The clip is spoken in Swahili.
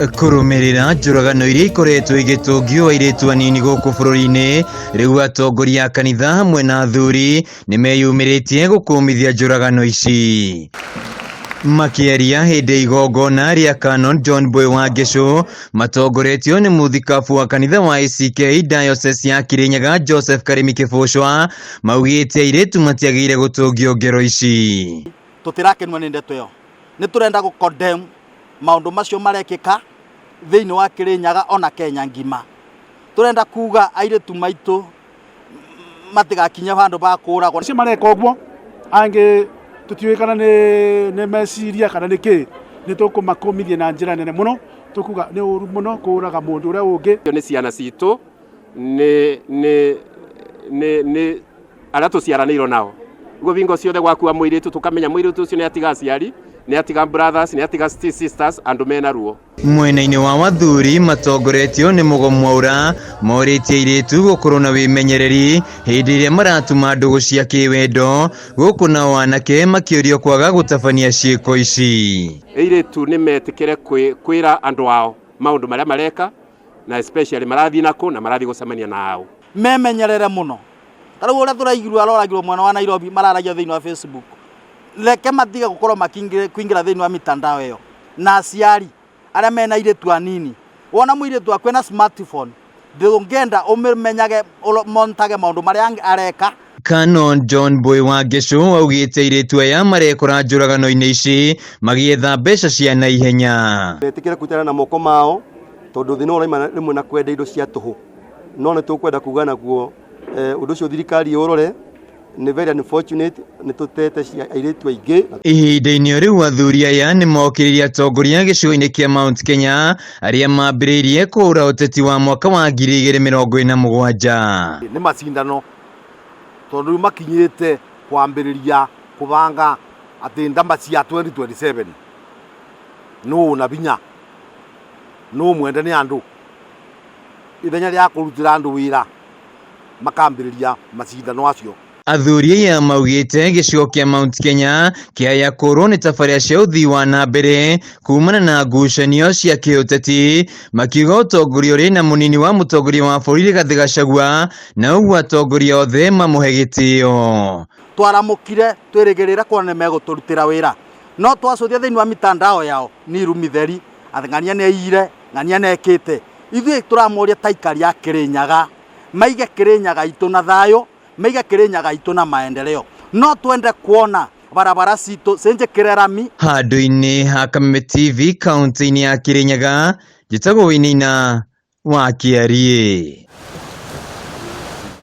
Kurumirira njuragano iria ikoretwo igitungio airitu anini guku bururi-ini, riu atongoria a kanitha hamwe na athuri nimeyumiritie gukumithia njuragano ici. Makiaria hindi igongona ria Canon John Boy wa Gesho matongoretio ni muthikabu wa kanitha wa ACK Diocese ya Kirinyaga Joseph Karimi Kibuchwa maugite airitu matiagire gutungio ngero ici. Tutirakenwa ni ndeto yo, ni turenda gu condemn maundu macio marekika thiini wa Kirinyaga ona Kenya ngima. Turenda kuga airitu maitu matigakinya handu ba kuragwo ci mareka uguo ange tutiwikana ne meciria kana niki ni tukumakumithia na njira nene muno tukuga ni uru muno kuraga mundu uria ungi ni ciana citu ni ara tuciaranirwo nao ugo vingo ciothe gwakua mwiritu tukamenya mwiritu ucio ni atiga aciari ni atiga brothers ni atiga sisters andu mena ruo. Mwena-ini wa wathuri matongoretio ni Mugomwaura moritie airitu gukorwo na wimenyereri hindi iria maratuma ndugu cia kiwendo guku na wanake makiurio kwaga gutabania ciiko ici. Airitu ni metikire kwira andu ao maundu maria mareka na especially marathi nako na marathi gucemania nao memenyerere muno. Tariu uria turaigirwa aroragirwo mwana wa Nairobi mararagia thiini wa Facebook leke matiga gukorwo makingira thiini wa mitandao iyo na aciari aria mena airitu anini wona muiritu akwe na smartphone ndungenda umenyage montage maundu maria areka. Canon John Boy wa Gesho augite airitu aya marekora njuragano-ini ici magietha mbeca cia naihenya. Betikire kutana na moko mao tondu thina uraima rimwe na kwenda indo cia tuhu no ni tukwenda kuga naguo undu ucio thirikari urore ni very unfortunate ni tutete cia airitu aingi. Ihinda-ini riu athuri aya ni mokiririe atongoria gicigo-ini kia Mount Kenya aria mambiriirie kuura uteti wa mwaka wa 2027. Ni macindano tondu makinyite kwambiriria kubanga ati ndamba cia 2027 no na binya no mwende ni andu ithenya ria kurutira andu wira makambiriria macindano acio. Athuri aya maugite gicigo kia Mount Kenya kiaya korwo ni tafaria cia uthii wa na mbere kumana na ngucanio cia kiuteti makiuga utongoria uri na munini wa mutongoria wa bũrũri Rigathi Gachagua na uguo atongoria othe mamuhe gitio. Twaramukire twirigirira kuona meguturutira wira no twacuthia thiini wa mitandao yao ni rumitheri athing'ania ne ire ng'ania nekite ithui turamuria taikari ya Kirinyaga maige Kirinyaga itu na thayo maiga Kirinyaga itu na maendeleo no twende kuona barabara citu cenjekire rami. Handu-ini ha Kameme TV kaunti-ini ya Kirinyaga njitagwo Winina wa Kiarie.